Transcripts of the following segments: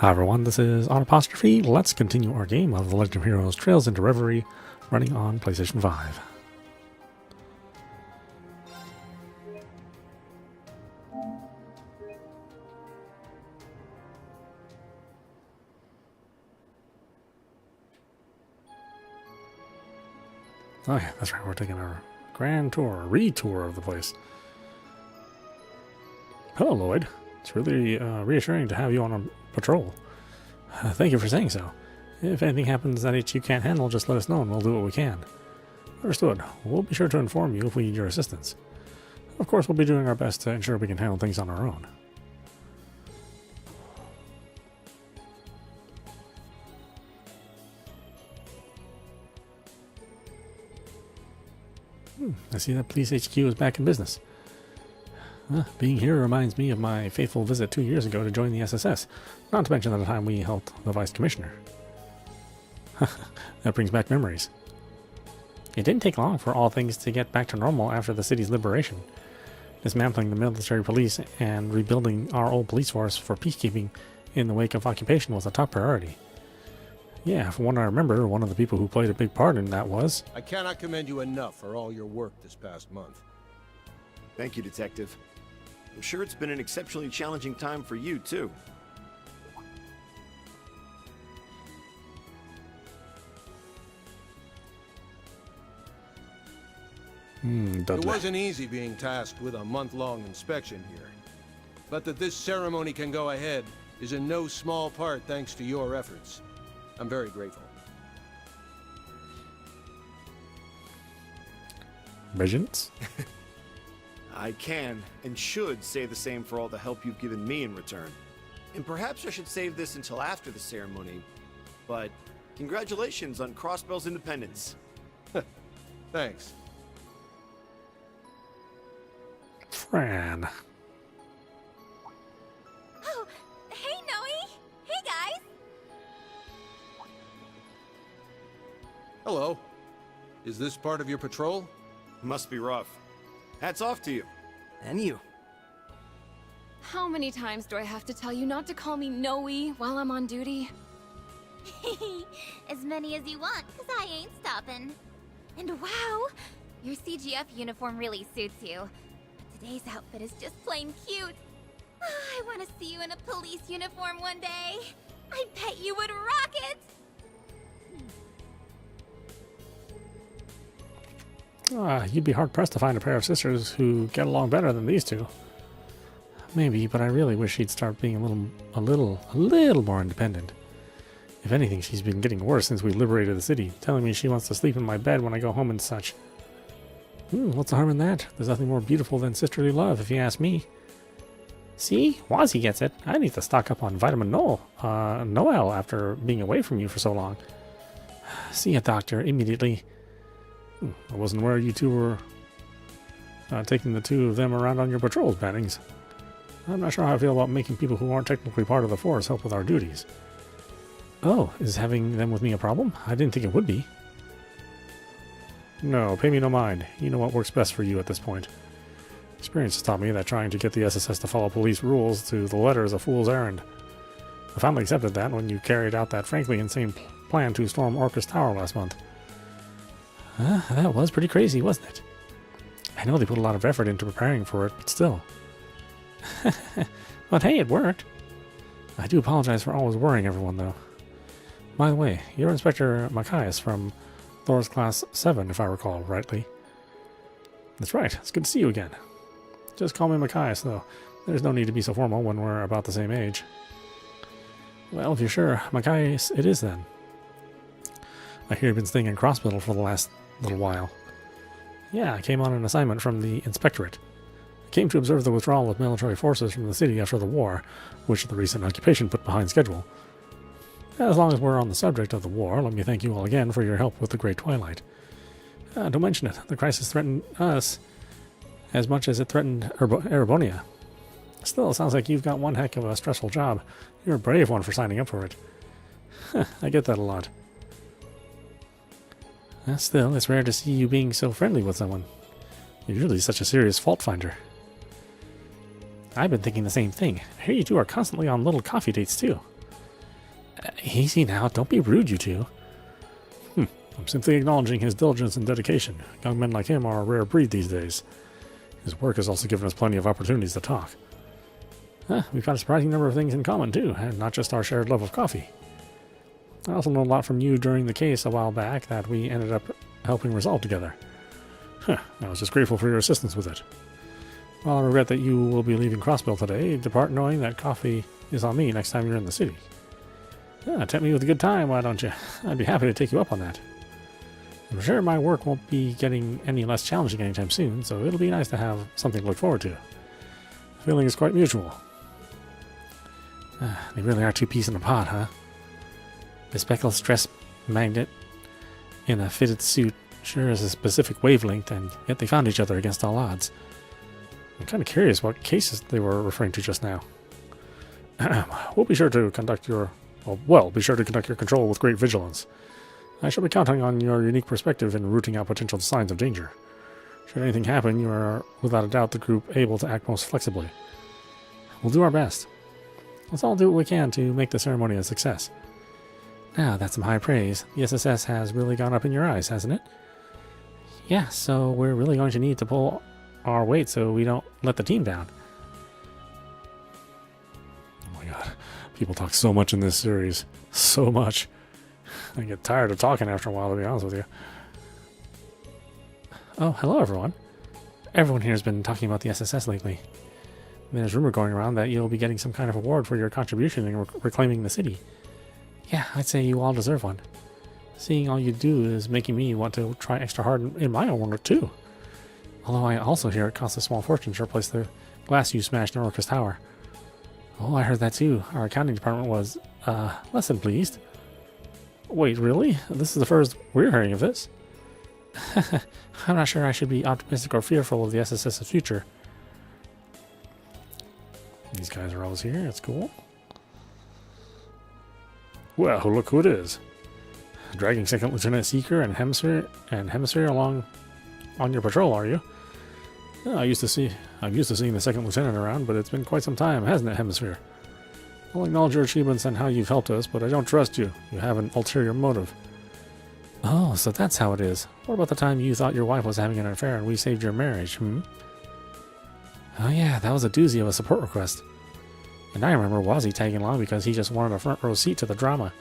Hi everyone, this is audap. Let's continue our game of The Legend of Heroes Trails into Reverie, running on PlayStation 5. Okay, that's right, we're taking our grand tour, re-tour of the place. Hello, Lloyd. It's really reassuring to have you on a patrol. Thank you for saying so. If anything happens that HQ can't handle, just let us know and we'll do what we can. Understood. We'll be sure to inform you if we need your assistance. Of course, we'll be doing our best to ensure we can handle things on our own. I see that Police HQ is back in business. Being here reminds me of my fateful visit 2 years ago to join the SSS, not to mention the time we helped the Vice Commissioner. That brings back memories. It didn't take long for all things to get back to normal after the city's liberation. Dismantling the military police and rebuilding our old police force for peacekeeping in the wake of occupation was a top priority. Yeah, from what I remember, one of the people who played a big part in that was... I cannot commend you enough for all your work this past month. Thank you, Detective. I'm sure it's been an exceptionally challenging time for you, too. It wasn't easy being tasked with a month-long inspection here. But that this ceremony can go ahead is in no small part thanks to your efforts. I'm very grateful. Vengeance? I can and should say the same for all the help you've given me in return. And perhaps I should save this until after the ceremony. But congratulations on Crossbell's independence. Thanks. Fran. Oh, hey Noe! Hey guys! Hello. Is this part of your patrol? Must be rough. Hats off to you. And you. How many times do I have to tell you not to call me Noe while I'm on duty? As many as you want, cause I ain't stopping. And wow, your CGF uniform really suits you. But today's outfit is just plain cute. I want to see you in a police uniform one day. I bet you would rock it! You'd be hard-pressed to find a pair of sisters who get along better than these two. Maybe, but I really wish she'd start being a little more independent. If anything, she's been getting worse since we liberated the city, telling me she wants to sleep in my bed when I go home and such. What's the harm in that? There's nothing more beautiful than sisterly love, if you ask me. See? Wazzy gets it. I need to stock up on vitamin Noel after being away from you for so long. See a doctor immediately. I wasn't aware you two were taking the two of them around on your patrols, Bannings. I'm not sure how I feel about making people who aren't technically part of the force help with our duties. Oh, is having them with me a problem? I didn't think it would be. No, pay me no mind. You know what works best for you at this point. Experience has taught me that trying to get the SSS to follow police rules to the letter is a fool's errand. I finally accepted that when you carried out that frankly insane plan to storm Orcus Tower last month. That was pretty crazy, wasn't it? I know they put a lot of effort into preparing for it, but still. But hey, it worked. I do apologize for always worrying everyone, though. By the way, you're Inspector Machias from Thor's Class 7, if I recall rightly. That's right, it's good to see you again. Just call me Machias, though. There's no need to be so formal when we're about the same age. Well, if you're sure, Machias it is then. I hear you've been staying in Crossbell for the last little while. Yeah, I came on an assignment from the Inspectorate. I came to observe the withdrawal of military forces from the city after the war, which the recent occupation put behind schedule. As long as we're on the subject of the war, let me thank you all again for your help with the Great Twilight. Don't mention it, the crisis threatened us as much as it threatened Erebonia. Still, it sounds like you've got one heck of a stressful job. You're a brave one for signing up for it. I get that a lot. Still, it's rare to see you being so friendly with someone. You're usually such a serious fault finder. I've been thinking the same thing. I hear you two are constantly on little coffee dates, too. Easy now. Don't be rude, you two. I'm simply acknowledging his diligence and dedication. Young men like him are a rare breed these days. His work has also given us plenty of opportunities to talk. We've got a surprising number of things in common, too, and not just our shared love of coffee. I also know a lot from you during the case a while back that we ended up helping resolve together. I was just grateful for your assistance with it. While I regret that you will be leaving Crossbell today, depart knowing that coffee is on me next time you're in the city. Tempt me with a good time, why don't you? I'd be happy to take you up on that. I'm sure my work won't be getting any less challenging anytime soon, so it'll be nice to have something to look forward to. The feeling is quite mutual. They really are two peas in a pod, huh? The speckled stress magnet in a fitted suit sure is a specific wavelength, and yet they found each other against all odds. I'm kind of curious what cases they were referring to just now. We'll be sure to conduct your... be sure to conduct your control with great vigilance. I shall be counting on your unique perspective in rooting out potential signs of danger. Should anything happen, you are without a doubt the group able to act most flexibly. We'll do our best. Let's all do what we can to make the ceremony a success. Now, that's some high praise. The SSS has really gone up in your eyes, hasn't it? Yeah, so we're really going to need to pull our weight so we don't let the team down. Oh my god. People talk so much in this series. So much. I get tired of talking after a while, to be honest with you. Oh, hello everyone. Everyone here has been talking about the SSS lately. There's rumor going around that you'll be getting some kind of award for your contribution in reclaiming the city. Yeah, I'd say you all deserve one. Seeing all you do is making me want to try extra hard in my own work too. Although I also hear it costs a small fortune to replace the glass you smashed in Orcus Tower. Oh, I heard that too. Our accounting department was, less than pleased. Wait, really? This is the first we're hearing of this? I'm not sure I should be optimistic or fearful of the SSS's future. These guys are always here. It's cool. Well, look who it is. Dragging Second Lieutenant Seeker and Hemisphere along on your patrol, are you? I'm used to seeing the Second Lieutenant around, but it's been quite some time, hasn't it, Hemisphere? I'll acknowledge your achievements and how you've helped us, but I don't trust you. You have an ulterior motive. Oh, so that's how it is. What about the time you thought your wife was having an affair and we saved your marriage, Oh yeah, that was a doozy of a support request. And I remember Wazzy tagging along because he just wanted a front row seat to the drama.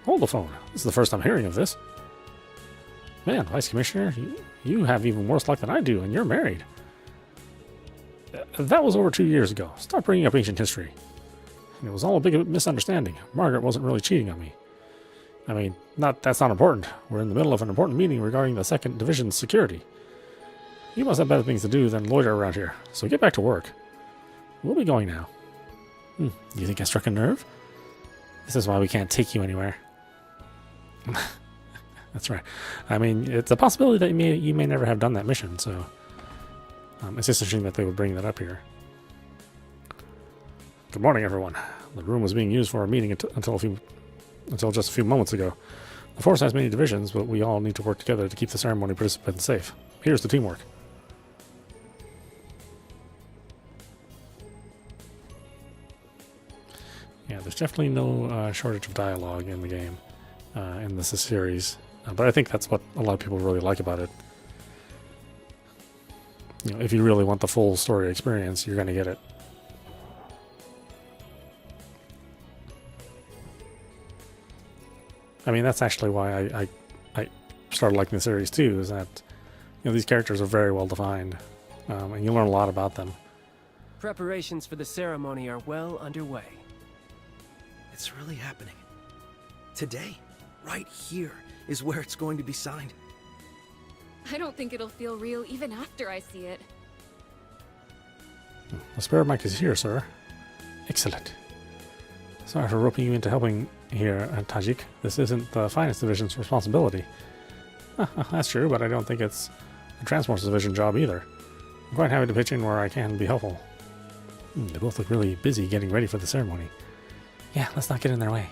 Hold the phone. This is the first I'm hearing of this. Man, Vice Commissioner, you have even worse luck than I do, and you're married. That was over 2 years ago. Stop bringing up ancient history. And it was all a big misunderstanding. Margaret wasn't really cheating on me. I mean, that's not important. We're in the middle of an important meeting regarding the 2nd Division's security. You must have better things to do than loiter around here, so get back to work. We'll be going now. You think I struck a nerve? This is why we can't take you anywhere. That's right. I mean, it's a possibility that you may never have done that mission, so... it's just interesting that they would bring that up here. Good morning, everyone. The room was being used for a meeting until just a few moments ago. The force has many divisions, but we all need to work together to keep the ceremony participants safe. Here's the teamwork. Yeah, there's definitely no shortage of dialogue in the game, in this series. But I think that's what a lot of people really like about it. You know, if you really want the full story experience, you're going to get it. I mean, that's actually why I started liking the series too, is that, you know, these characters are very well defined, and you learn a lot about them. Preparations for the ceremony are well underway. It's really happening. Today, right here, is where it's going to be signed. I don't think it'll feel real even after I see it. The spare mic is here, sir. Excellent. Sorry for roping you into helping here, Tajik. This isn't the Finance Division's responsibility. That's true, but I don't think it's the Transport Division job either. I'm quite happy to pitch in where I can be helpful. They both look really busy getting ready for the ceremony. Yeah, let's not get in their way.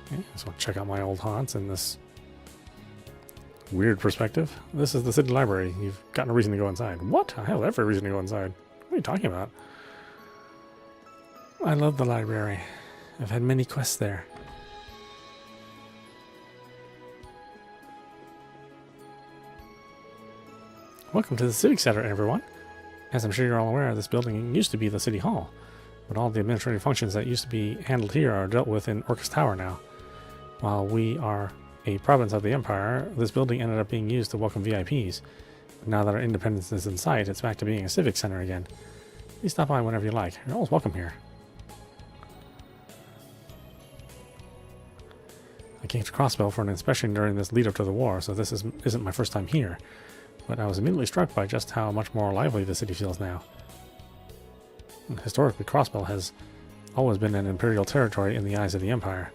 Okay, just want to check out my old haunts in this weird perspective. This is the city library. You've got no reason to go inside. What? I have every reason to go inside. What are you talking about? I love the library. I've had many quests there. Welcome to the Civic Center, everyone. As I'm sure you're all aware, this building used to be the City Hall, but all the administrative functions that used to be handled here are dealt with in Orcus Tower now. While we are a province of the Empire, this building ended up being used to welcome VIPs. But now that our independence is in sight, it's back to being a civic center again. Please stop by whenever you like. You're always welcome here. I came to Crossbell for an inspection during this lead-up to the war, so this isn't my first time here. But I was immediately struck by just how much more lively the city feels now. Historically, Crossbell has always been an imperial territory in the eyes of the Empire,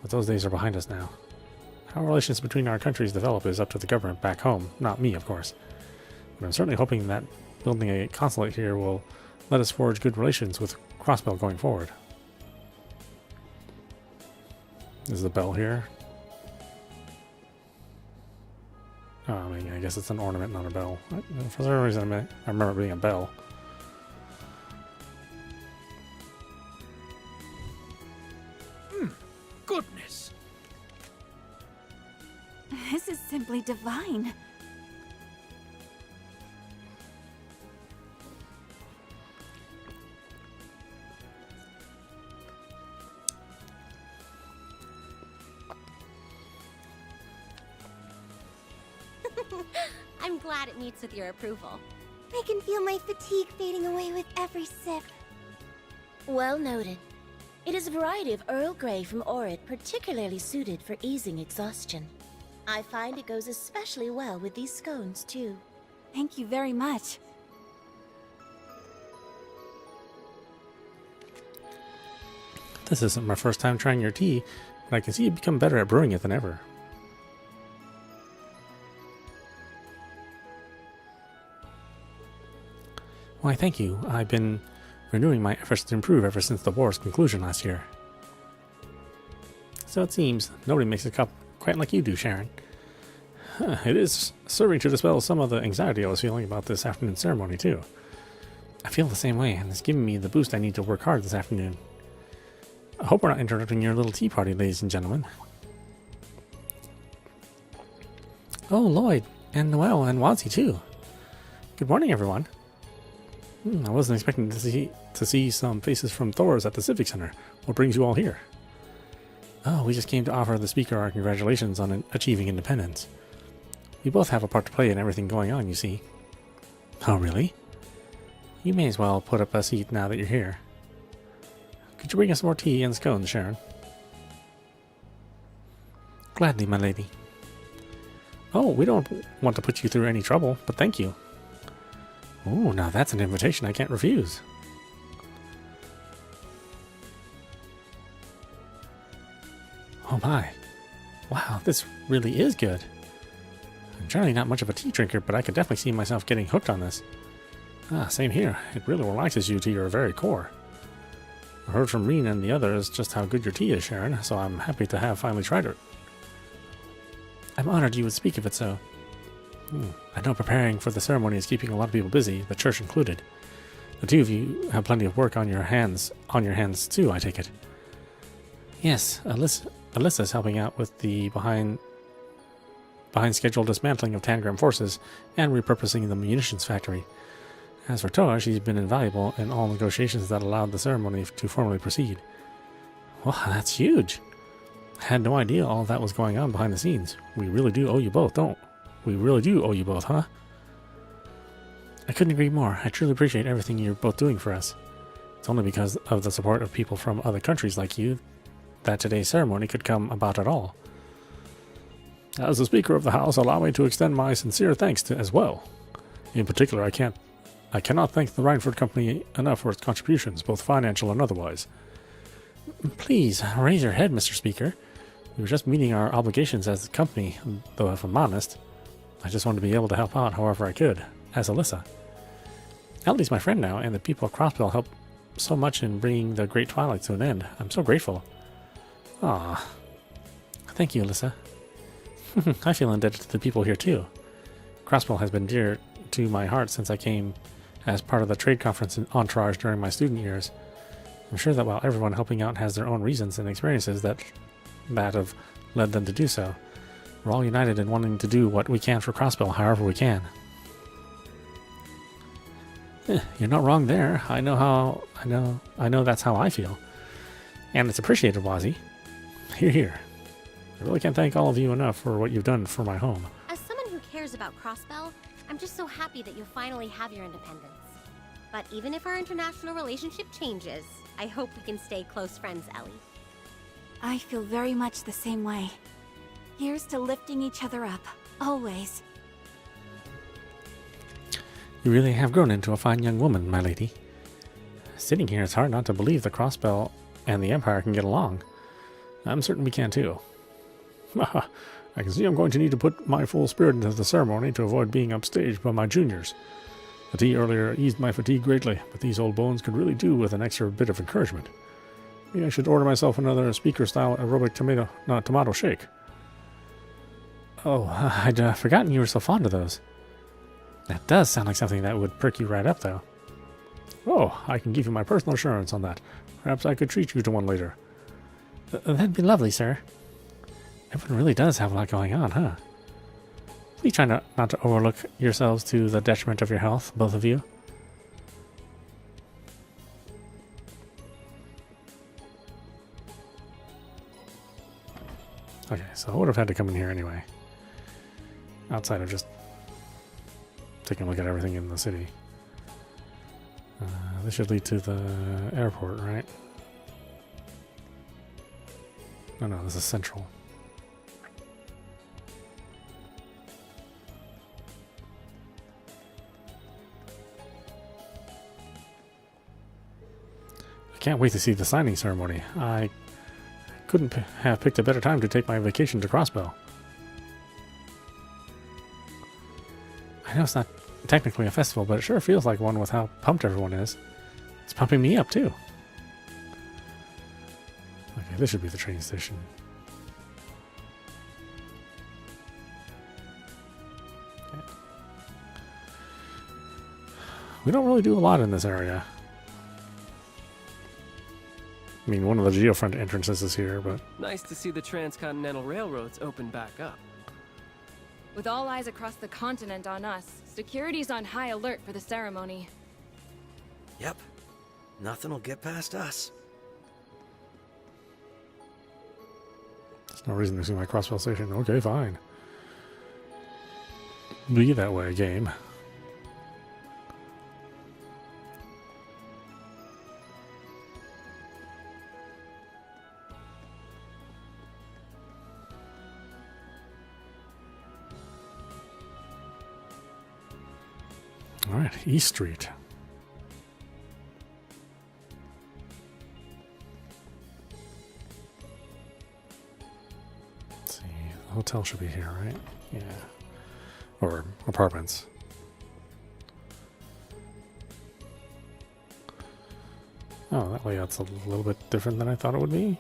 but those days are behind us now. How relations between our countries develop is up to the government back home, not me, of course. But I'm certainly hoping that building a consulate here will let us forge good relations with Crossbell going forward. Is the bell here? Oh, I mean, I guess it's an ornament, not a bell. For some reason, I remember it being a bell. Goodness! This is simply divine. I'm glad it meets with your approval. I can feel my fatigue fading away with every sip. Well noted. It is a variety of Earl Grey from Orid, particularly suited for easing exhaustion. I find it goes especially well with these scones, too. Thank you very much. This isn't my first time trying your tea, but I can see you've become better at brewing it than ever. Why, thank you. I've been renewing my efforts to improve ever since the war's conclusion last year. So it seems nobody makes a cup quite like you do, Sharon. It is serving to dispel some of the anxiety I was feeling about this afternoon's ceremony, too. I feel the same way, and it's giving me the boost I need to work hard this afternoon. I hope we're not interrupting your little tea party, ladies and gentlemen. Oh, Lloyd, and Noelle, and Wadsey, too. Good morning, everyone. I wasn't expecting to see some faces from Thor's at the Civic Center. What brings you all here? Oh, we just came to offer the speaker our congratulations on achieving independence. We both have a part to play in everything going on, you see. Oh, really? You may as well put up a seat now that you're here. Could you bring us more tea and scones, Sharon? Gladly, my lady. Oh, we don't want to put you through any trouble, but thank you. Oh, now that's an invitation I can't refuse. Oh my. Wow, this really is good. I'm generally not much of a tea drinker, but I could definitely see myself getting hooked on this. Ah, same here. It really relaxes you to your very core. I heard from Rean and the others just how good your tea is, Sharon, so I'm happy to have finally tried it. I'm honored you would speak of it so. I know preparing for the ceremony is keeping a lot of people busy, the church included. The two of you have plenty of work on your hands too, I take it. Yes, Alyssa's helping out with the behind schedule dismantling of Tangram forces and repurposing the munitions factory. As for Toa, she's been invaluable in all negotiations that allowed the ceremony to formally proceed. Wow, that's huge! I had no idea all that was going on behind the scenes. We really do owe you both, We really do owe you both, huh? I couldn't agree more. I truly appreciate everything you're both doing for us. It's only because of the support of people from other countries like you that today's ceremony could come about at all. As the Speaker of the House, allow me to extend my sincere thanks to as well. In particular, I cannot thank the Rhineford Company enough for its contributions, both financial and otherwise. Please, raise your head, Mr. Speaker. We were just meeting our obligations as a company, though if I'm honest, I just wanted to be able to help out however I could, as Alyssa. Elie's my friend now, and the people of Crossbell helped so much in bringing the Great Twilight to an end. I'm so grateful. Ah, thank you, Alyssa. I feel indebted to the people here too. Crossbell has been dear to my heart since I came as part of the trade conference entourage during my student years. I'm sure that while everyone helping out has their own reasons and experiences that have led them to do so, we're all united in wanting to do what we can for Crossbell however we can. You're not wrong there. I know that's how I feel. And it's appreciated, Wazzy. Hear, hear. I really can't thank all of you enough for what you've done for my home. As someone who cares about Crossbell, I'm just so happy that you finally have your independence. But even if our international relationship changes, I hope we can stay close friends, Elie. I feel very much the same way. Here's to lifting each other up, always. You really have grown into a fine young woman, my lady. Sitting here, it's hard not to believe the Crossbell and the Empire can get along. I'm certain we can too. I can see I'm going to need to put my full spirit into the ceremony to avoid being upstaged by my juniors. The tea earlier eased my fatigue greatly, but these old bones could really do with an extra bit of encouragement. Maybe I should order myself another speaker-style aerobic tomato shake. Oh, I'd forgotten you were so fond of those. That does sound like something that would perk you right up, though. Oh, I can give you my personal assurance on that. Perhaps I could treat you to one later. That'd be lovely, sir. Everyone really does have a lot going on, huh? Please try not to overlook yourselves to the detriment of your health, both of you. Okay, so I would have had to come in here anyway. Outside of just taking a look at everything in the city. This should lead to the airport, right? Oh no, this is central. I can't wait to see the signing ceremony. I couldn't have picked a better time to take my vacation to Crossbell. I know it's not technically a festival, but it sure feels like one with how pumped everyone is. It's pumping me up, too. Okay, this should be the train station. Okay. We don't really do a lot in this area. I mean, one of the geofront entrances is here, but... Nice to see the transcontinental railroads open back up. With all eyes across the continent on us, security's on high alert for the ceremony. Yep. Nothing will get past us. There's no reason to see my Crossbell station. Okay, fine. Be that way, game. All right, East Street. Let's see, the hotel should be here, right? Yeah. Or apartments. Oh, that layout's a little bit different than I thought it would be.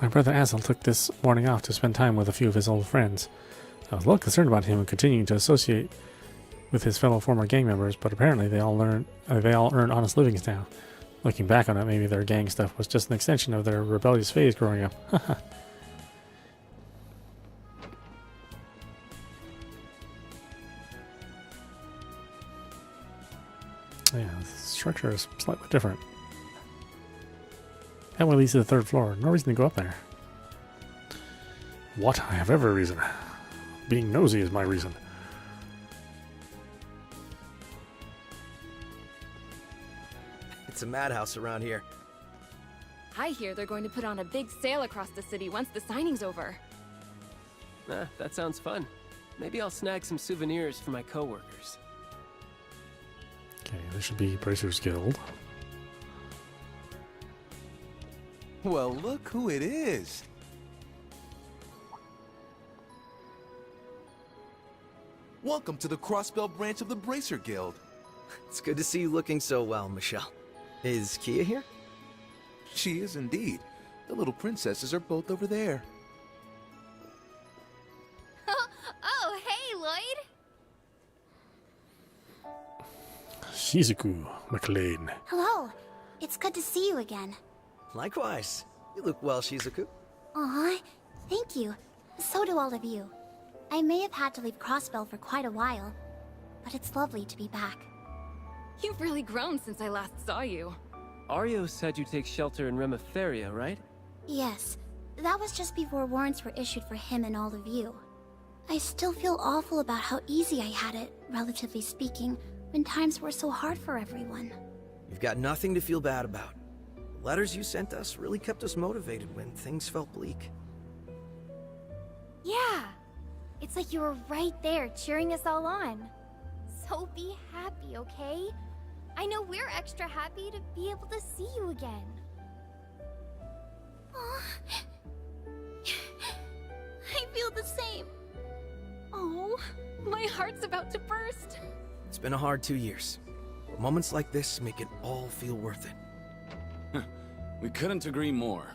My brother Azel took this morning off to spend time with a few of his old friends. I was a little concerned about him continuing to associate with his fellow former gang members, but apparently they all earn honest livings now. Looking back on it, maybe their gang stuff was just an extension of their rebellious phase growing up. Yeah, the structure is slightly different. That way leads to the third floor. No reason to go up there. What? I have every reason. Being nosy is my reason. It's a madhouse around here. I hear they're going to put on a big sale across the city once the signing's over. That sounds fun. Maybe I'll snag some souvenirs for my coworkers. Okay, this should be Bracer's Guild. Well, look who it is. Welcome to the Crossbell branch of the Bracer Guild. It's good to see you looking so well, Michelle. Is Kia here? She is indeed. The little princesses are both over there. Oh, hey, Lloyd! Shizuku McLean. Hello. It's good to see you again. Likewise. You look well, Shizuku. Aw, thank you. So do all of you. I may have had to leave Crossbell for quite a while, but it's lovely to be back. You've really grown since I last saw you. Ario said you take shelter in Remiferia, right? Yes, that was just before warrants were issued for him and all of you. I still feel awful about how easy I had it, relatively speaking, when times were so hard for everyone. You've got nothing to feel bad about. The letters you sent us really kept us motivated when things felt bleak. Yeah. It's like you were right there cheering us all on. So be happy, okay? I know we're extra happy to be able to see you again. Aw. I feel the same. Oh, my heart's about to burst. It's been a hard 2 years. But moments like this make it all feel worth it. We couldn't agree more.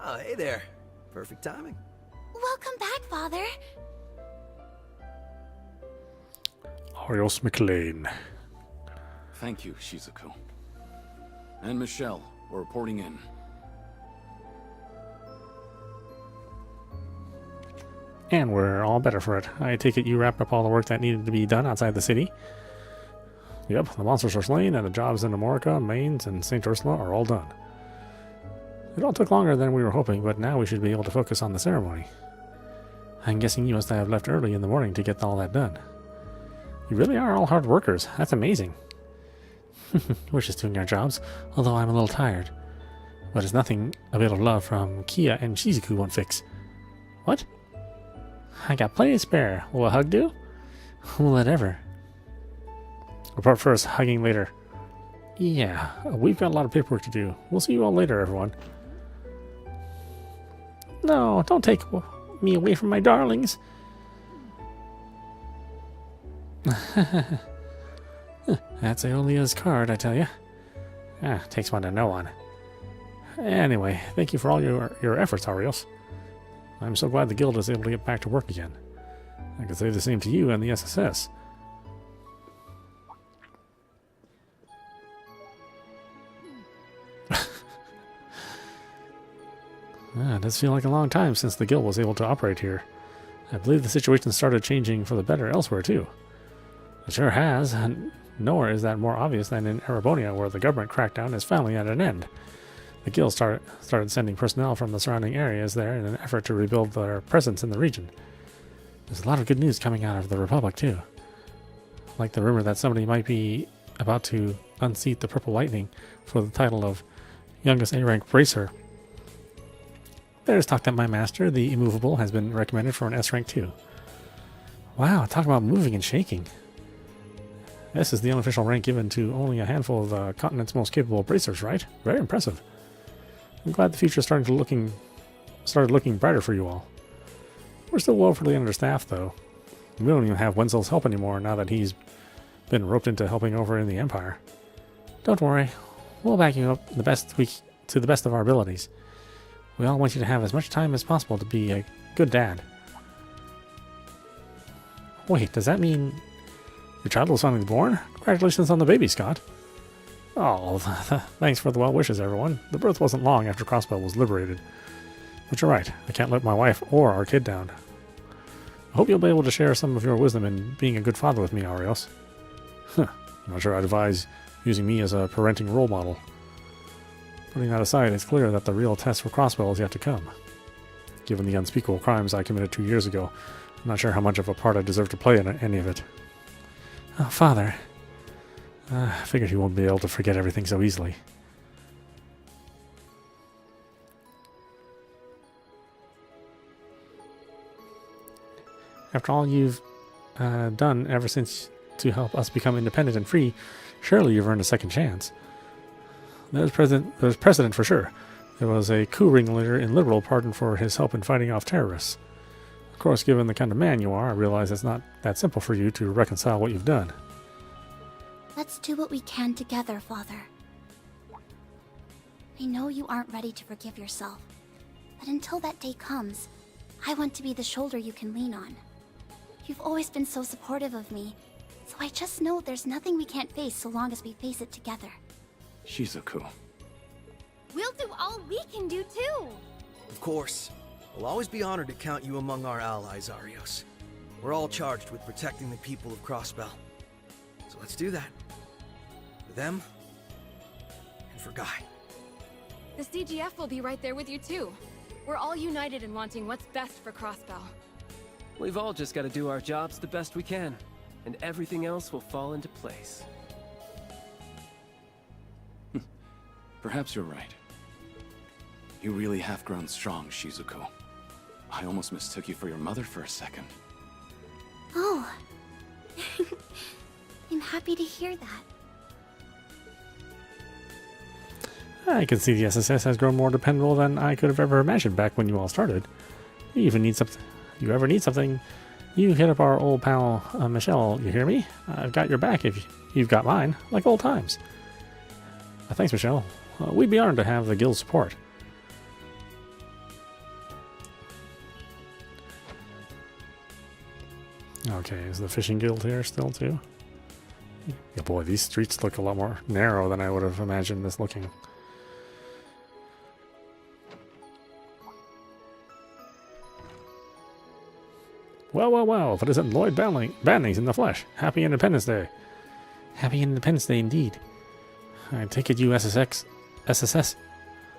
Oh, hey there. Perfect timing. Welcome back, Father. Arios McLean. Thank you, Shizuku. And Michelle, we're reporting in. And we're all better for it. I take it you wrapped up all the work that needed to be done outside the city? Yep, the monsters are slain, and the jobs in Amorica, Mainz, and St. Ursula are all done. It all took longer than we were hoping, but now we should be able to focus on the ceremony. I'm guessing you must have left early in the morning to get all that done. You really are all hard workers. That's amazing. We're just doing our jobs, although I'm a little tired. But it's nothing a bit of love from Kia and Shizuku won't fix. What? I got plenty to spare. Will a hug do? Whatever. Report first, hugging later. Yeah, we've got a lot of paperwork to do. We'll see you all later, everyone. No, don't take me away from my darlings. That's Aeolia's card, I tell you. Takes one to know one. Anyway, thank you for all your efforts, Arios. I'm so glad the guild is able to get back to work again. I can say the same to you and the SSS. It does feel like a long time since the guild was able to operate here. I believe the situation started changing for the better elsewhere too. It sure has, and nowhere is that more obvious than in Erebonia, where the government crackdown is finally at an end. The guild started sending personnel from the surrounding areas there in an effort to rebuild their presence in the region. There's a lot of good news coming out of the Republic too. Like the rumor that somebody might be about to unseat the Purple Lightning for the title of youngest A-rank bracer. There's talk that my master, the Immovable, has been recommended for an S-rank too. Wow, talk about moving and shaking. S is the unofficial rank given to only a handful of the continent's most capable bracers, right? Very impressive. I'm glad the future started looking brighter for you all. We're still woefully understaffed, though. We don't even have Wenzel's help anymore now that he's been roped into helping over in the Empire. Don't worry, we'll back you up to the best of our abilities. We all want you to have as much time as possible to be a good dad. Wait, does that mean your child was finally born? Congratulations on the baby, Scott. Oh, thanks for the well wishes, everyone. The birth wasn't long after Crossbell was liberated. But you're right, I can't let my wife or our kid down. I hope you'll be able to share some of your wisdom in being a good father with me, Arios. I'm not sure I'd advise using me as a parenting role model. Putting that aside, it's clear that the real test for Crossbell is yet to come. Given the unspeakable crimes I committed 2 years ago, I'm not sure how much of a part I deserve to play in any of it. Oh, Father. I figured he won't be able to forget everything so easily. After all you've done ever since to help us become independent and free, surely you've earned a second chance. There's precedent for sure. There was a coup ringleader in Liberal pardoned for his help in fighting off terrorists. Of course, given the kind of man you are, I realize it's not that simple for you to reconcile what you've done. Let's do what we can together, Father. I know you aren't ready to forgive yourself, but until that day comes, I want to be the shoulder you can lean on. You've always been so supportive of me, So I just know there's nothing we can't face so long as we face it together. Shizuku. We'll do all we can do too. Of course. We'll always be honored to count you among our allies, Arios. We're all charged with protecting the people of Crossbell. So let's do that. For them, and for Guy. The CGF will be right there with you too. We're all united in wanting what's best for Crossbell. We've all just got to do our jobs the best we can, and everything else will fall into place. Perhaps you're right. You really have grown strong, Shizuku. I almost mistook you for your mother for a second. Oh. I'm happy to hear that. I can see the SSS has grown more dependable than I could have ever imagined back when you all started. You even need something. You ever need something, you hit up our old pal Michelle. You hear me? I've got your back if you've got mine, like old times. Thanks, Michelle. We'd be honored to have the guild's support. Okay, is the fishing guild here still too? Yeah, boy, these streets look a lot more narrow than I would have imagined this looking. Well, well, well, if it isn't Lloyd Bannings in the flesh. Happy Independence Day. Happy Independence Day indeed. I take it you SSS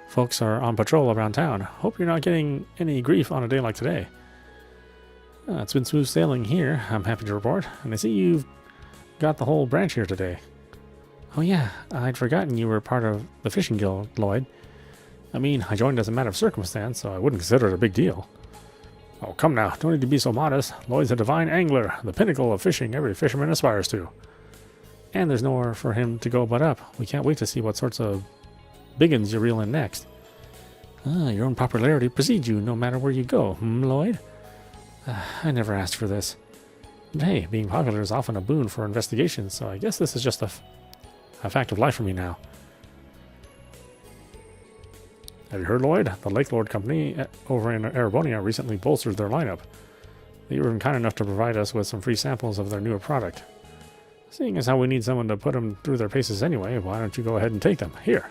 folks are on patrol around town. Hope you're not getting any grief on a day like today. It's been smooth sailing here, I'm happy to report. And I see you've got the whole branch here today. Oh yeah, I'd forgotten you were part of the fishing guild, Lloyd. I mean, I joined as a matter of circumstance, so I wouldn't consider it a big deal. Oh, come now, don't need to be so modest. Lloyd's a divine angler, the pinnacle of fishing every fisherman aspires to. And there's nowhere for him to go but up. We can't wait to see what sorts of biggins you reel in next. Your own popularity precedes you no matter where you go, Lloyd? I never asked for this. But hey, being popular is often a boon for investigations, so I guess this is just a fact of life for me now. Have you heard, Lloyd? The Lake Lord Company over in Erebonia recently bolstered their lineup. They were even kind enough to provide us with some free samples of their newer product. Seeing as how we need someone to put them through their paces anyway, why don't you go ahead and take them? Here.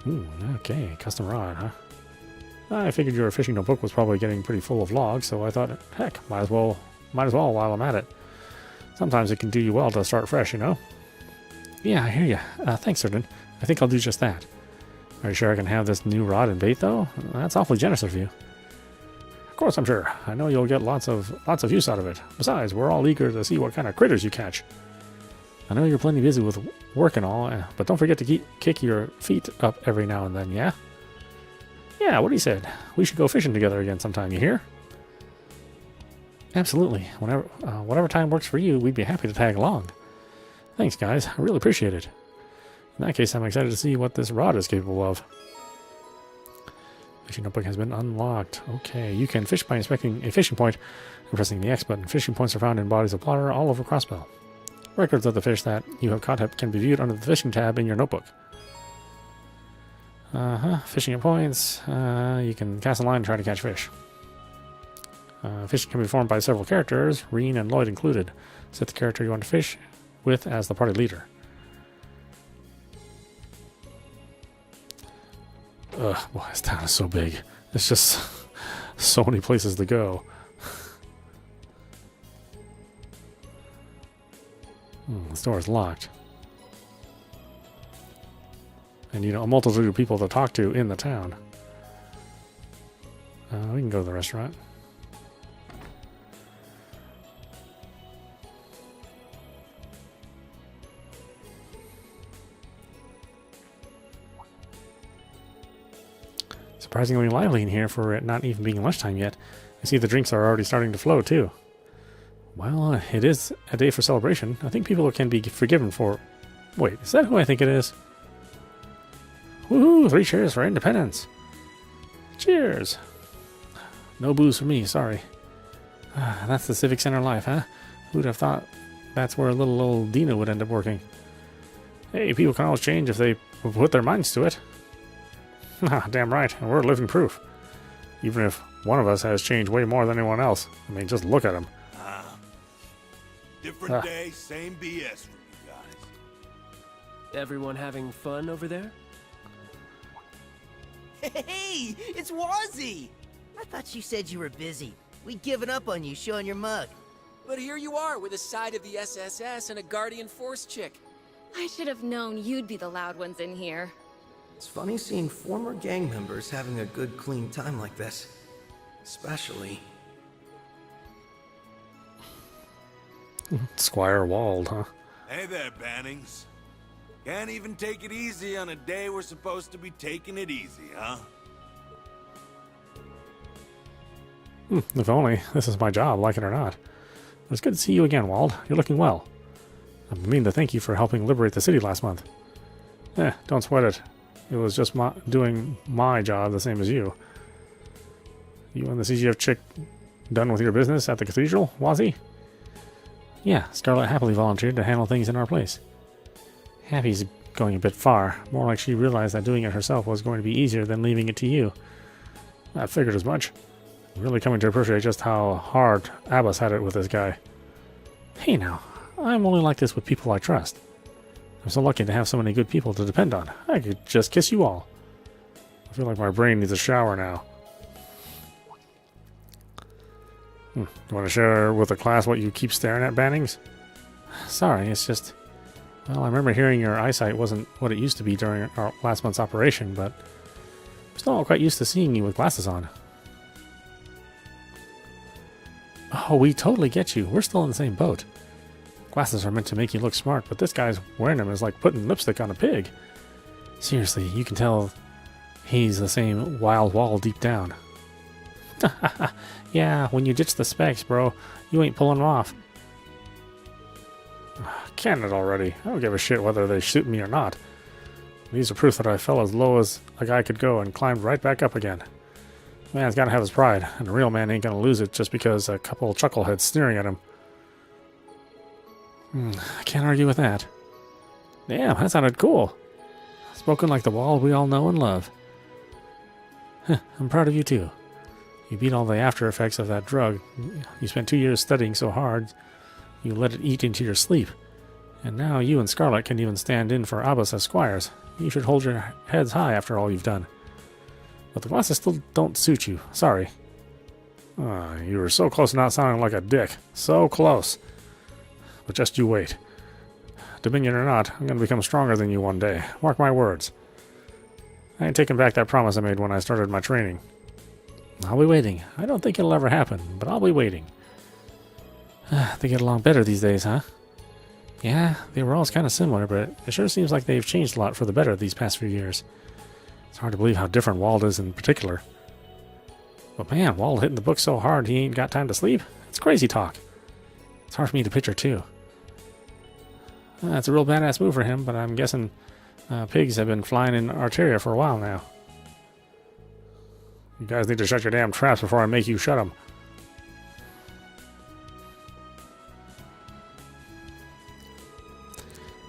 Ooh, okay, custom rod, huh? I figured your fishing notebook was probably getting pretty full of logs, so I thought, heck, might as well while I'm at it. Sometimes it can do you well to start fresh, you know? Yeah, I hear ya. Thanks, Certain. I think I'll do just that. Are you sure I can have this new rod and bait, though? That's awfully generous of you. Of course I'm sure. I know you'll get lots of use out of it. Besides, we're all eager to see what kind of critters you catch. I know you're plenty busy with work and all, but don't forget to kick your feet up every now and then, yeah? Yeah, what he said. We should go fishing together again sometime, you hear? Absolutely. Whatever time works for you, we'd be happy to tag along. Thanks, guys. I really appreciate it. In that case, I'm excited to see what this rod is capable of. Fishing notebook has been unlocked. Okay, you can fish by inspecting a fishing point and pressing the X button. Fishing points are found in bodies of water all over Crossbell. Records of the fish that you have caught can be viewed under the fishing tab in your notebook. Fishing at points. You can cast a line and try to catch fish. Fishing can be formed by several characters, Rean and Lloyd included. Set the character you want to fish with as the party leader. Boy, this town is so big. It's just so many places to go. The door is locked. And, a multitude of people to talk to in the town. We can go to the restaurant. Surprisingly lively in here for it not even being lunchtime yet. I see the drinks are already starting to flow, too. Well, it is a day for celebration. I think people can be forgiven for... Wait, is that who I think it is? Woohoo! 3 cheers for independence! Cheers! No booze for me, sorry. That's the Civic Center life, huh? Who'd have thought that's where little old Dina would end up working? Hey, people can always change if they put their minds to it. Damn right, and we're living proof. Even if one of us has changed way more than anyone else. I mean, just look at him. Different day, same BS from you guys. Everyone having fun over there? Hey, it's Warzy! I thought you said you were busy. We'd given up on you showing your mug. But here you are with a side of the SSS and a Guardian Force chick. I should have known you'd be the loud ones in here. It's funny seeing former gang members having a good, clean time like this. Especially... Squire Wald, huh? Hey there, Bannings. Can't even take it easy on a day we're supposed to be taking it easy, huh? If only. This is my job, like it or not. It's good to see you again, Wald. You're looking well. I mean to thank you for helping liberate the city last month. Don't sweat it. It was just doing my job the same as you. You and the CGF chick done with your business at the cathedral, Warzy? Yeah, Scarlet happily volunteered to handle things in our place. Happy's going a bit far. More like she realized that doing it herself was going to be easier than leaving it to you. I figured as much. I'm really coming to appreciate just how hard Abbas had it with this guy. Hey now, I'm only like this with people I trust. I'm so lucky to have so many good people to depend on. I could just kiss you all. I feel like my brain needs a shower now. You want to share with the class what you keep staring at, Bannings? Sorry, it's just... Well, I remember hearing your eyesight wasn't what it used to be during our last month's operation, but I'm still not quite used to seeing you with glasses on. Oh, we totally get you. We're still in the same boat. Glasses are meant to make you look smart, but this guy's wearing them is like putting lipstick on a pig. Seriously, you can tell he's the same wild wall deep down. Yeah, when you ditch the specs, bro, you ain't pulling them off. Can it already. I don't give a shit whether they shoot me or not. These are proof that I fell as low as a guy could go and climbed right back up again. Man's gotta have his pride, and a real man ain't gonna lose it just because a couple of chuckleheads sneering at him. I can't argue with that. Damn, that sounded cool. Spoken like the wall we all know and love. I'm proud of you too. You beat all the after effects of that drug. You spent 2 years studying so hard, you let it eat into your sleep. And now you and Scarlet can even stand in for Abbas as squires. You should hold your heads high after all you've done. But the glasses still don't suit you. Sorry. You were so close to not sounding like a dick. So close. But just you wait. Dominion or not, I'm going to become stronger than you one day. Mark my words. I ain't taking back that promise I made when I started my training. I'll be waiting. I don't think it'll ever happen, but I'll be waiting. They get along better these days, huh? Yeah, they were always kind of similar, but it sure seems like they've changed a lot for the better these past few years. It's hard to believe how different Wald is in particular. But man, Wald hitting the book so hard he ain't got time to sleep? It's crazy talk. It's hard for me to picture, too. It's a real badass move for him, but I'm guessing pigs have been flying in Arteria for a while now. You guys need to shut your damn traps before I make you shut them.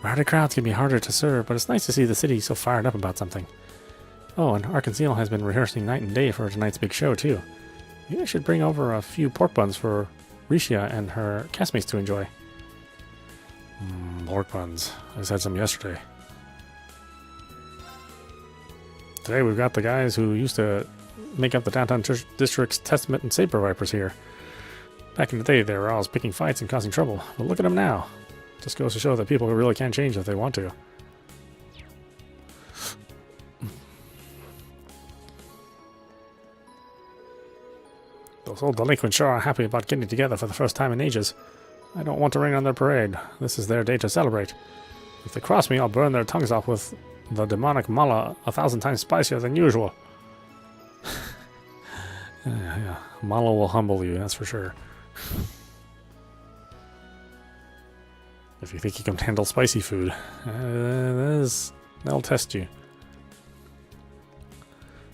Rowdy crowds can be harder to serve, but it's nice to see the city so fired up about something. Oh, and Arkansas has been rehearsing night and day for tonight's big show, too. Maybe I should bring over a few pork buns for Rixia and her castmates to enjoy. Pork buns. I just had some yesterday. Today we've got the guys who used to make up the downtown district's Testament and Saber Vipers here. Back in the day, they were always picking fights and causing trouble. But look at them now. Just goes to show that people really can change if they want to. Those old delinquents sure are happy about getting together for the first time in ages. I don't want to rain on their parade. This is their day to celebrate. If they cross me, I'll burn their tongues off with the demonic mala 1,000 times spicier than usual. Yeah, mala will humble you, that's for sure. If you think you can handle spicy food, they'll test you.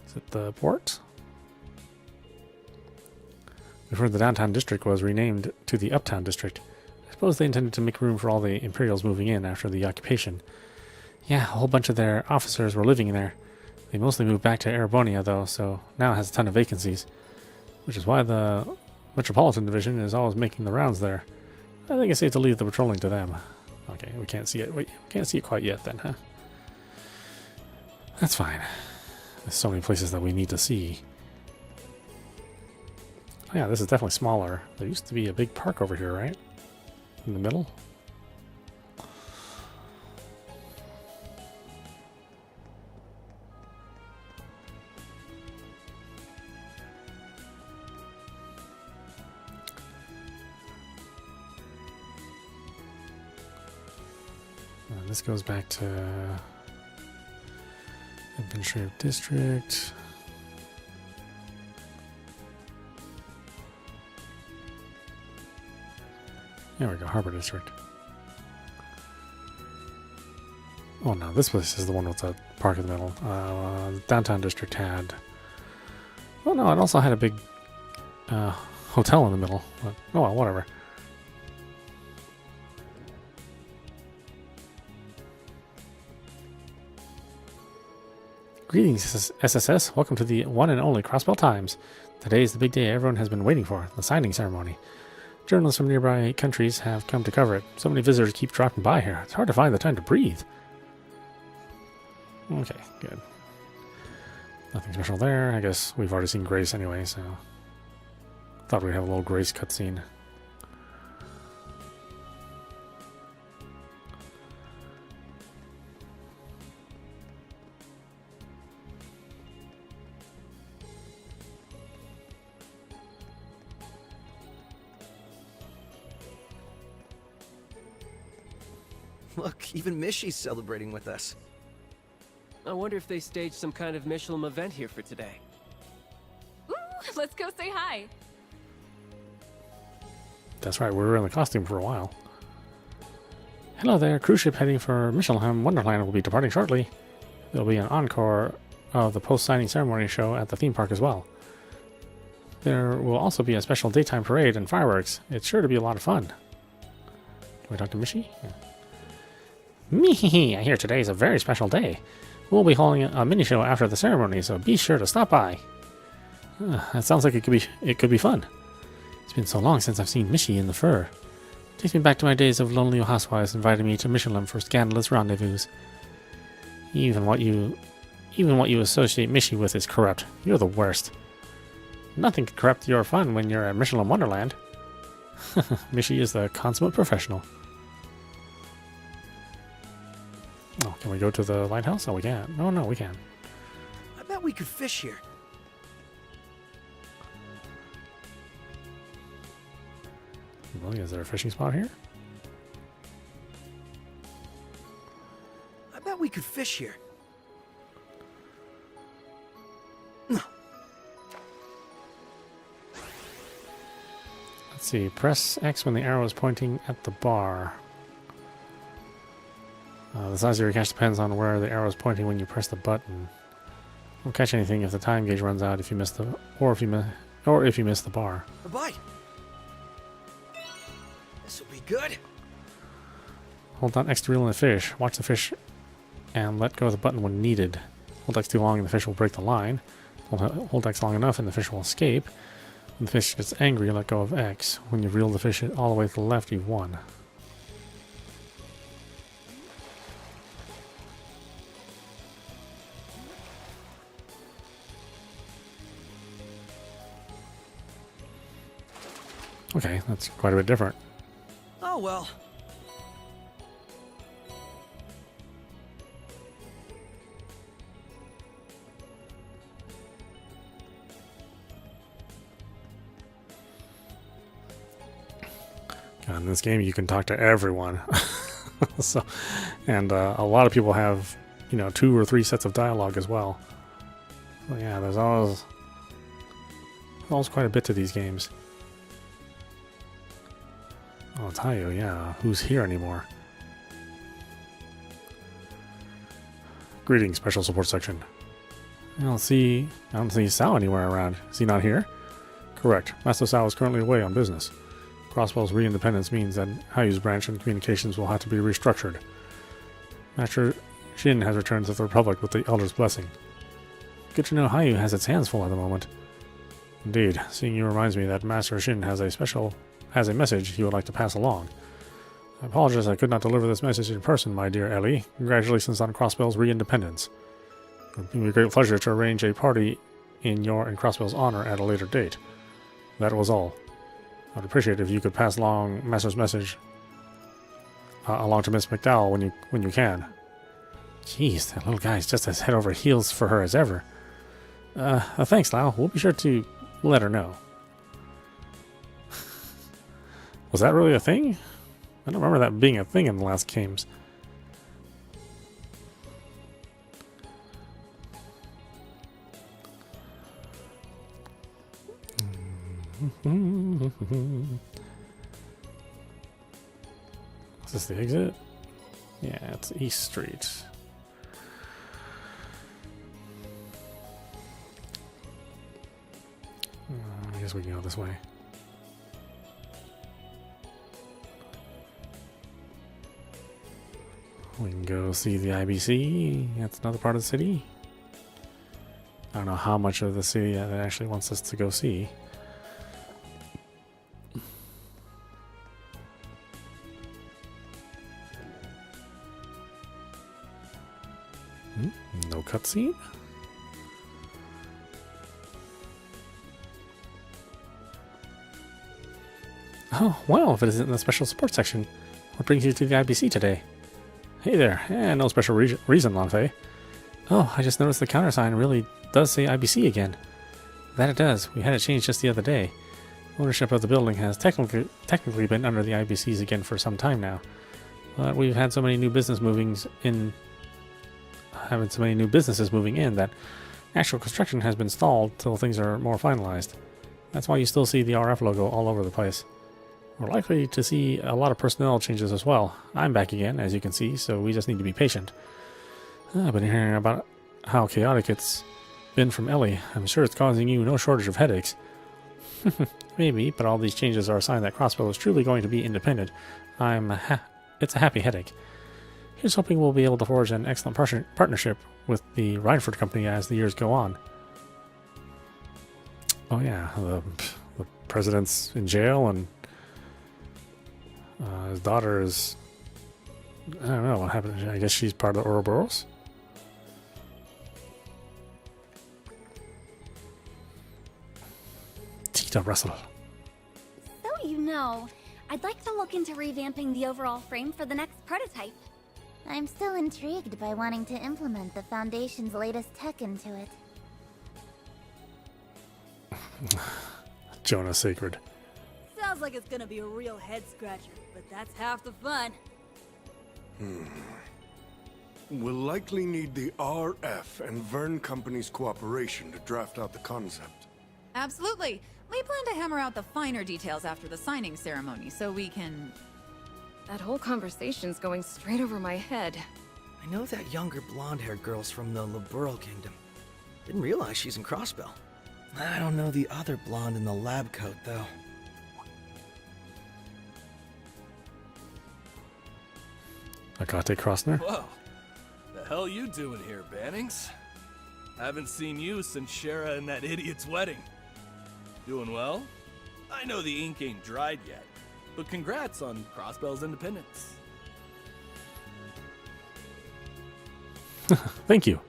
Is it the port? We've heard the downtown district was renamed to the uptown district. I suppose they intended to make room for all the Imperials moving in after the occupation. Yeah, a whole bunch of their officers were living there. They mostly moved back to Erebonia, though, so now it has a ton of vacancies. Which is why the Metropolitan Division is always making the rounds there. I think it's safe to leave the patrolling to them. Okay, we can't see it. Wait, we can't see it quite yet then, huh? That's fine. There's so many places that we need to see. Oh yeah, this is definitely smaller. There used to be a big park over here, right? In the middle? This goes back to Administrative District. There we go, Harbor District. Oh no, this place is the one with the park in the middle. Downtown District had... Oh no, it also had a big hotel in the middle. But, oh well, whatever. Greetings, SSS. Welcome to the one and only Crossbell Times. Today is the big day everyone has been waiting for, the signing ceremony. Journalists from nearby countries have come to cover it. So many visitors keep dropping by here. It's hard to find the time to breathe. Okay, good. Nothing special there. I guess we've already seen Grace anyway, so... Thought we'd have a little Grace cutscene. Look, even Mishy's celebrating with us. I wonder if they staged some kind of Michelin event here for today. Ooh, let's go say hi. That's right, we were in the costume for a while. Hello there, cruise ship heading for Michelin Wonderland will be departing shortly. There'll be an encore of the post-signing ceremony show at the theme park as well. There will also be a special daytime parade and fireworks. It's sure to be a lot of fun. Can we talk to Mishy? Yeah. Mehehe, I hear today is a very special day. We'll be holding a mini show after the ceremony, so be sure to stop by. That sounds like it could be fun. It's been so long since I've seen Mishy in the fur. Takes me back to my days of lonely housewives inviting me to Michelin for scandalous rendezvous. Even what you associate Mishy with is corrupt. You're the worst. Nothing can corrupt your fun when you're at Michelin Wonderland. Mishy is the consummate professional. Oh, can we go to the lighthouse? Oh, we can't. Oh, no, we can. I bet we could fish here. Really? Is there a fishing spot here? I bet we could fish here. Let's see. Press X when the arrow is pointing at the bar. The size of your catch depends on where the arrow is pointing when you press the button. Don't catch anything if the time gauge runs out. If you miss the if you miss the bar. A bite. This will be good. Hold down X to reel in the fish. Watch the fish and let go of the button when needed. Hold X too long and the fish will break the line. Hold X long enough and the fish will escape. When the fish gets angry, let go of X. When you reel the fish all the way to the left, you've won. Okay, that's quite a bit different. Oh well. God, in this game, you can talk to everyone. So, and a lot of people have, 2 or 3 sets of dialogue as well. So yeah, there's always quite a bit to these games. Oh, Tayo, yeah. Who's here anymore? Greetings, Special Support Section. I don't see Sao anywhere around. Is he not here? Correct. Master Sao is currently away on business. Crossbell's re-independence means that Hayu's branch and communications will have to be restructured. Master Shin has returned to the Republic with the Elder's blessing. Good to know Hayu has its hands full at the moment. Indeed, seeing you reminds me that Master Shin has a special has a message he would like to pass along. I apologize I could not deliver this message in person, my dear Elie. Congratulations on Crossbell's re-independence. It would be a great pleasure to arrange a party in your and Crossbell's honor at a later date. That was all. I'd appreciate it if you could pass along Master's message along to Miss McDowell when you can. Jeez, that little guy's just as head over heels for her as ever. Thanks, Lau. We'll be sure to let her know. Was that really a thing? I don't remember that being a thing in the last games. Is this the exit? Yeah, it's East Street. I guess we can go this way. We can go see the IBC. That's another part of the city. I don't know how much of the city that it actually wants us to go see. No cutscene? Oh, well, if it isn't in the special support section, what brings you to the IBC today? Hey there, no special reason, Lanfei. Oh, I just noticed the countersign really does say IBC again. That it does. We had it changed just the other day. Ownership of the building has technically been under the IBCs again for some time now. But we've had so many new businesses moving in that actual construction has been stalled till things are more finalized. That's why you still see the RF logo all over the place. We're likely to see a lot of personnel changes as well. I'm back again, as you can see, so we just need to be patient. I've been hearing about how chaotic it's been from Elie. I'm sure it's causing you no shortage of headaches. Maybe, but all these changes are a sign that Crossbell is truly going to be independent. It's a happy headache. Here's hoping we'll be able to forge an excellent partnership with the Rhineford Company as the years go on. Oh yeah, the president's in jail and his daughter is... I don't know what happened. I guess she's part of the Ouroboros? Tita Russell. So you know, I'd like to look into revamping the overall frame for the next prototype. I'm still intrigued by wanting to implement the Foundation's latest tech into it. Jonah Sacred. Sounds like it's gonna be a real head-scratcher, but that's half the fun. We'll likely need the RF and Vern Company's cooperation to draft out the concept. Absolutely. We plan to hammer out the finer details after the signing ceremony, so we can... That whole conversation's going straight over my head. I know that younger blonde-haired girl's from the Liberal Kingdom. Didn't realize she's in Crossbell. I don't know the other blonde in the lab coat, though. Agate Crossner? Whoa. The hell you doing here, Bannings? Haven't seen you since Shara and that idiot's wedding. Doing well? I know the ink ain't dried yet, but congrats on Crossbell's independence. Thank you.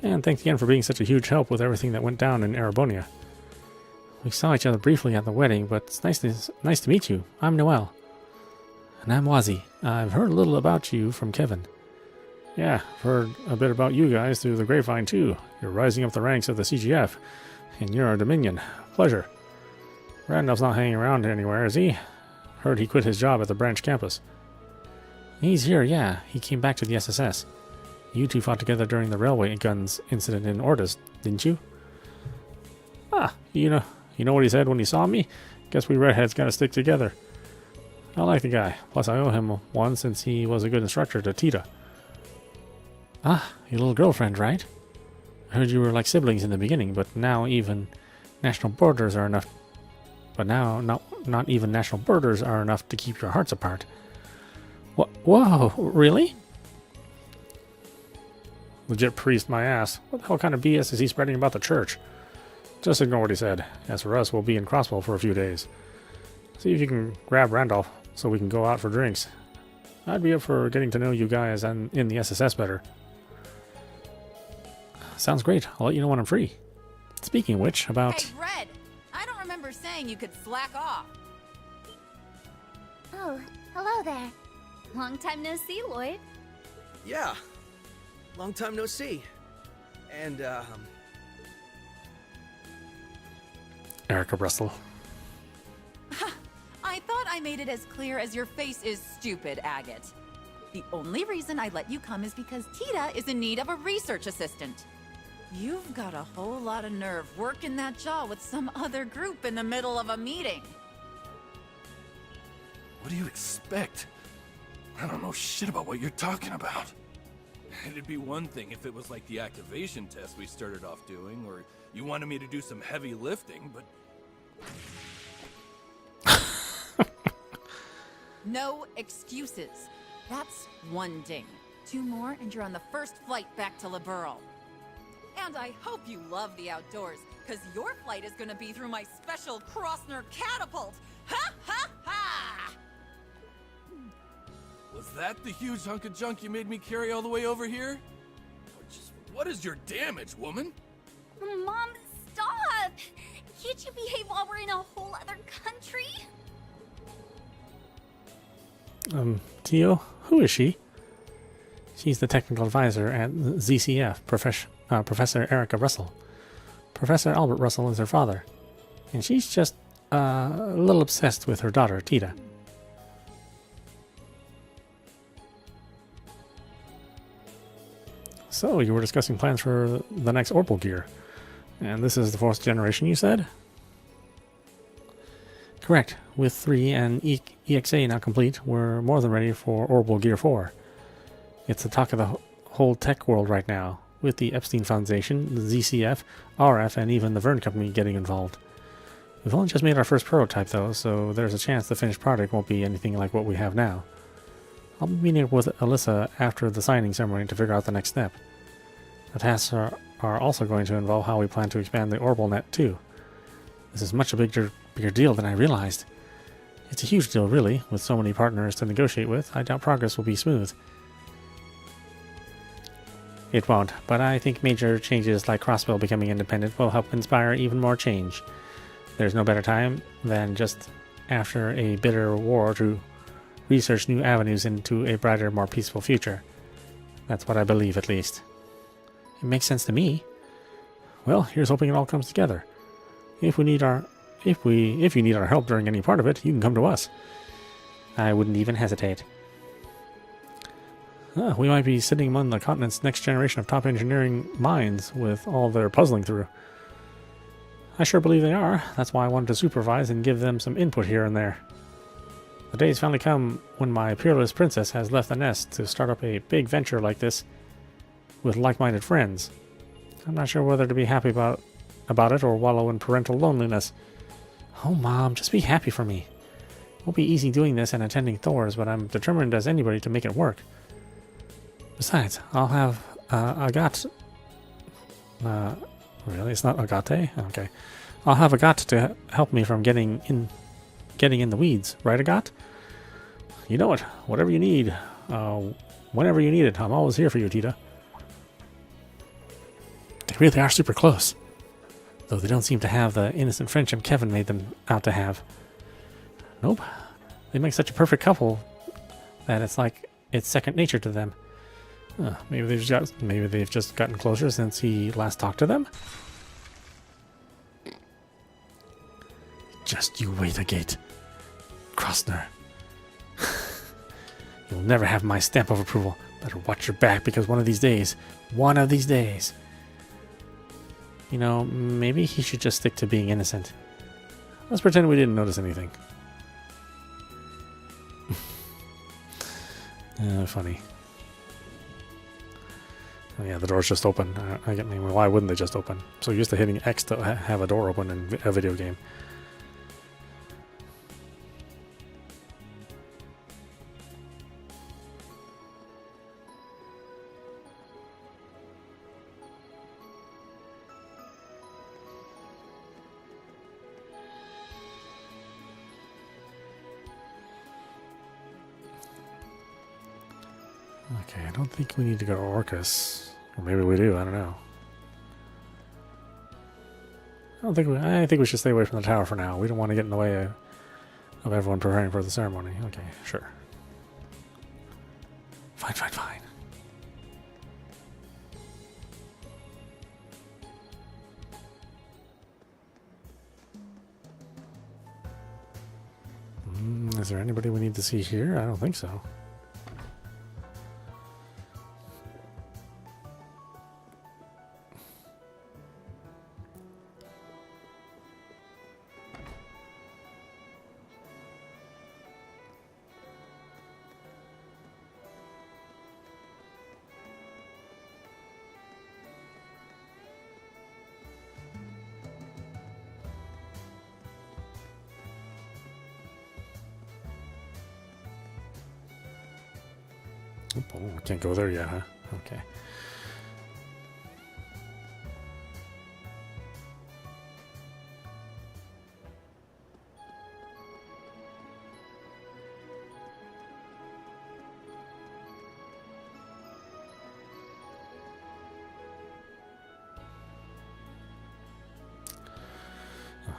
And thanks again for being such a huge help with everything that went down in Erebonia. We saw each other briefly at the wedding, but it's nice to meet you. I'm Noel. And I'm Wazi. I've heard a little about you from Kevin. Yeah, I've heard a bit about you guys through the grapevine too. You're rising up the ranks of the CGF, and you're our Dominion. Pleasure. Randolph's not hanging around anywhere, is he? Heard he quit his job at the branch campus. He's here, yeah. He came back to the SSS. You two fought together during the railway guns incident in Ordis, didn't you? Ah, you know what he said when he saw me? Guess we redheads gotta stick together. I like the guy. Plus I owe him one since he was a good instructor to Tita. Ah, your little girlfriend, right? I heard you were like siblings in the beginning, but now even national borders are enough. But now not even national borders are enough to keep your hearts apart. What? Whoa, really? Legit priest my ass. What the hell kind of BS is he spreading about the church? Just ignore what he said. As for us, we'll be in Crossbell for a few days. See if you can grab Randolph so we can go out for drinks. I'd be up for getting to know you guys and in the SSS better. Sounds great. I'll let you know when I'm free. Speaking of which, about... Hey, Red! I don't remember saying you could slack off. Oh, hello there. Long time no see, Lloyd. Yeah. Long time no see. And, Erica Russell. I thought I made it as clear as your face is stupid, Agate. The only reason I let you come is because Tita is in need of a research assistant. You've got a whole lot of nerve working that jaw with some other group in the middle of a meeting. What do you expect? I don't know shit about what you're talking about. It'd be one thing if it was like the activation test we started off doing, or you wanted me to do some heavy lifting, but... No excuses. That's one ding. 2 more and you're on the first flight back to Liberl. And I hope you love the outdoors, because your flight is going to be through my special Crossner catapult. Ha ha ha! Was that the huge hunk of junk you made me carry all the way over here? What is your damage, woman? Mom, stop! Can't you behave while we're in a whole other country? Tio, who is she? She's the technical advisor at ZCF, Professor Erica Russell. Professor Albert Russell is her father, and she's just a little obsessed with her daughter, Tita. So, you were discussing plans for the next Orbital gear, and this is the 4th generation, you said? Correct. With 3 and EXA now complete, we're more than ready for Orbital Gear 4. It's the talk of the whole tech world right now, with the Epstein Foundation, the ZCF, RF, and even the Vern Company getting involved. We've only just made our first prototype, though, so there's a chance the finished product won't be anything like what we have now. I'll be meeting with Alyssa after the signing ceremony to figure out the next step. The tasks are also going to involve how we plan to expand the Orbital net, too. This is much a bigger deal than I realized. It's a huge deal, really, with so many partners to negotiate with. I doubt progress will be smooth. It won't, but I think major changes like Crossbell becoming independent will help inspire even more change. There's no better time than just after a bitter war to research new avenues into a brighter, more peaceful future. That's what I believe, at least. It makes sense to me. Well, here's hoping it all comes together. If you need our help during any part of it, you can come to us. I wouldn't even hesitate. We might be sitting among the continent's next generation of top engineering minds with all they're puzzling through. I sure believe they are. That's why I wanted to supervise and give them some input here and there. The day's finally come when my peerless princess has left the nest to start up a big venture like this with like-minded friends. I'm not sure whether to be happy about it or wallow in parental loneliness. Oh, Mom, just be happy for me. It won't be easy doing this and attending Thor's, but I'm determined as anybody to make it work. Besides, I'll have Agat. Really? It's not Agate? Okay. I'll have Agat to help me from getting in the weeds. Right, Agat? You know it. Whatever you need. Whenever you need it, I'm always here for you, Tita. They really are super close. Though they don't seem to have the innocent friendship Kevin made them out to have. Nope. They make such a perfect couple that it's like it's second nature to them. Maybe they've just gotten closer since he last talked to them. Just you wait, Agate. Crossner. You'll never have my stamp of approval. Better watch your back, because one of these days, you know, maybe he should just stick to being innocent. Let's pretend we didn't notice anything. Funny. Oh yeah, the door's just open. I mean, why wouldn't they just open? So used to hitting X to have a door open in a video game. Okay, I don't think we need to go to Orcus. Or maybe we do, I don't know. I think we should stay away from the tower for now. We don't want to get in the way of everyone preparing for the ceremony. Okay, sure. Fine, fine, fine. Is there anybody we need to see here? I don't think so. Oh, I can't go there yet, huh? Okay.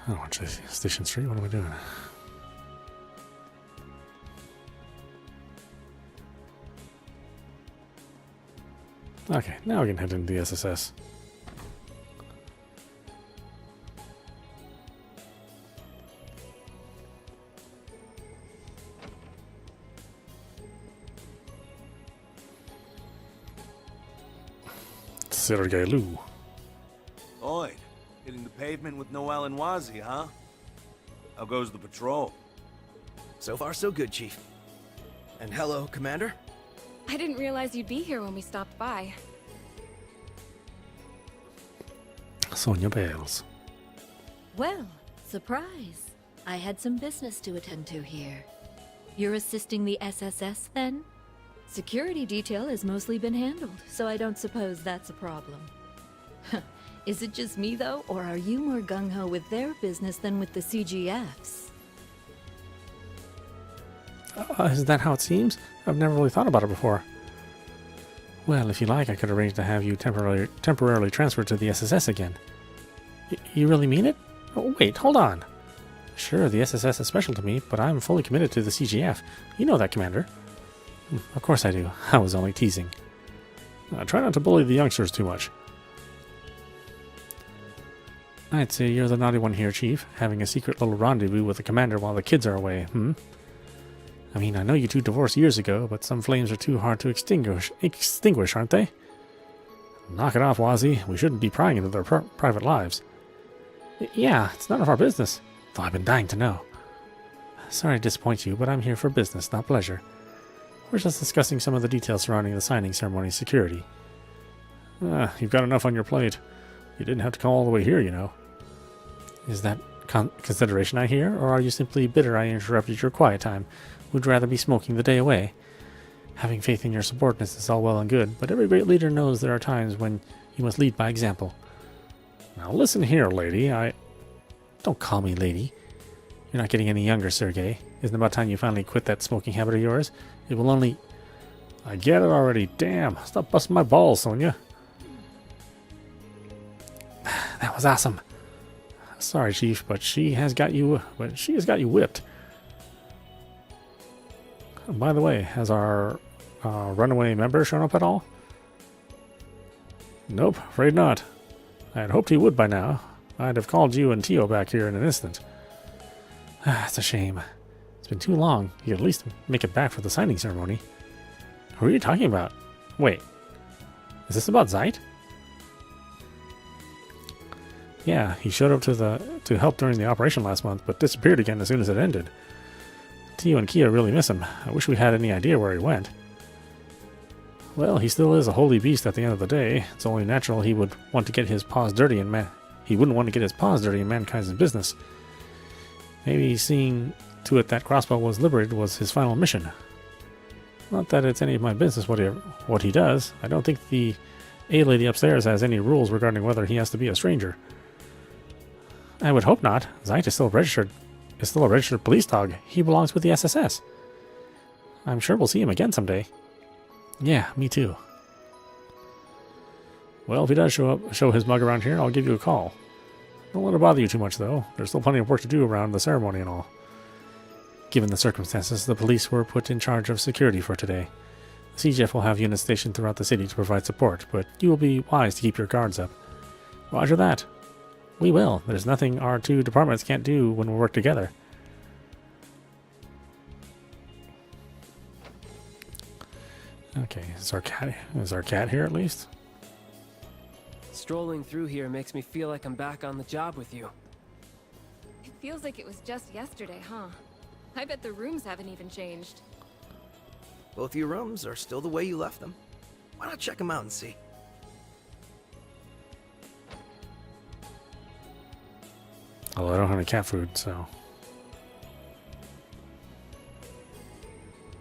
Oh, watch this. Station Street, what am I doing? Okay, now we can head into the SSS. Sergei. Lloyd, hitting the pavement with Noel and Wazi, huh? How goes the patrol? So far, so good, Chief. And hello, Commander? I didn't realize you'd be here when we stopped by. Sonia Bales. Well, surprise. I had some business to attend to here. You're assisting the SSS, then? Security detail has mostly been handled, so I don't suppose that's a problem. Is it just me, though, or are you more gung-ho with their business than with the CGF's? Is that how it seems? I've never really thought about it before. Well, if you like, I could arrange to have you temporarily transferred to the SSS again. You really mean it? Oh, wait, hold on. Sure, the SSS is special to me, but I'm fully committed to the CGF. You know that, Commander. Of course I do. I was only teasing. Try not to bully the youngsters too much. I'd say you're the naughty one here, Chief, having a secret little rendezvous with the Commander while the kids are away, I mean, I know you two divorced years ago, but some flames are too hard to extinguish, aren't they? Knock it off, Wazi. We shouldn't be prying into their private lives. Yeah, it's none of our business, though I've been dying to know. Sorry to disappoint you, but I'm here for business, not pleasure. We're just discussing some of the details surrounding the signing ceremony security. You've got enough on your plate. You didn't have to come all the way here, you know. Is that consideration I hear, or are you simply bitter I interrupted your quiet time? Would rather be smoking the day away? Having faith in your subordinates is all well and good, but every great leader knows there are times when you must lead by example. Now listen here, lady, Don't call me lady. You're not getting any younger, Sergei. Isn't it about time you finally quit that smoking habit of yours? It will only... I get it already, damn. Stop busting my balls, Sonia. That was awesome. Sorry, Chief, but she has got you whipped. By the way, has our runaway member shown up at all? Nope, afraid not. I had hoped he would by now. I'd have called you and Tio back here in an instant. It's a shame. It's been too long. You could at least make it back for the signing ceremony. Who are you talking about? Wait, is this about Zeit? Yeah, he showed up to help during the operation last month, but disappeared again as soon as it ended. Tio and Kia really miss him. I wish we had any idea where he went. Well, he still is a holy beast at the end of the day. It's only natural he would want to get his paws dirty in he wouldn't want to get his paws dirty in mankind's business. Maybe seeing to it that Crossbell was liberated was his final mission. Not that it's any of my business what he does. I don't think the A-lady upstairs has any rules regarding whether he has to be a stranger. I would hope not. Zeit is still a registered police dog. He belongs with the SSS. I'm sure we'll see him again someday. Yeah, me too. Well, if he does show his mug around here, I'll give you a call. Don't let it bother you too much, though. There's still plenty of work to do around the ceremony and all. Given the circumstances, the police were put in charge of security for today. The CGF will have units stationed throughout the city to provide support, but you will be wise to keep your guards up. Roger that. We will. There's nothing our two departments can't do when we work together. Okay, is our cat here at least? Strolling through here makes me feel like I'm back on the job with you. It feels like it was just yesterday, huh? I bet the rooms haven't even changed. Both your rooms are still the way you left them. Why not check them out and see? Although I don't have any cat food, so...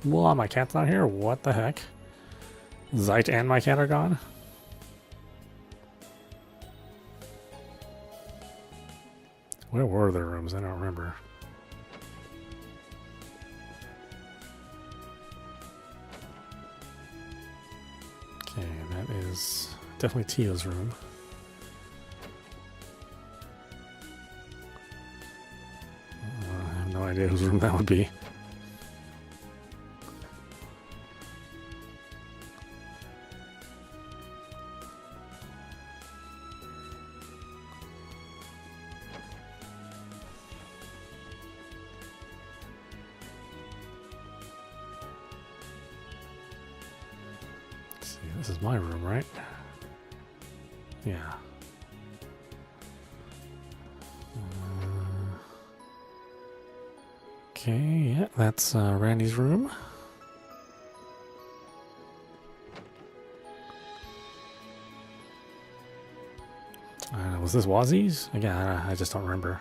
Well, my cat's not here? What the heck? Zeit and my cat are gone? Where were their rooms? I don't remember. Okay, that is definitely Tia's room. I have no idea whose room that would be. This is my room, right? Yeah. Okay, yeah, that's Randy's room. Was this Wazzy's? Again, I just don't remember.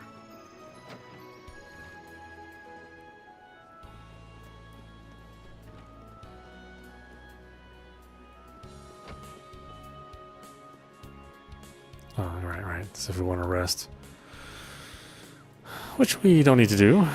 Oh, right. So if we want to rest. Which we don't need to do.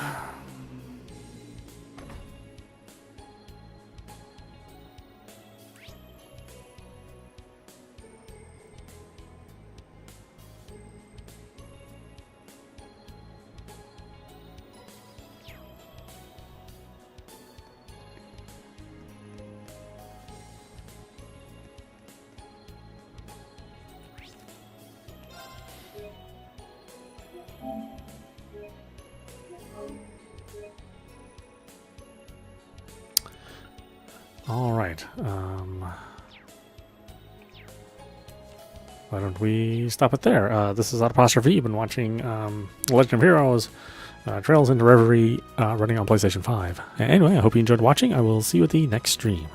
All right. Why don't we stop it there? This is audap. You've been watching Legend of Heroes, Trails into Reverie, running on PlayStation 5. Anyway, I hope you enjoyed watching. I will see you at the next stream.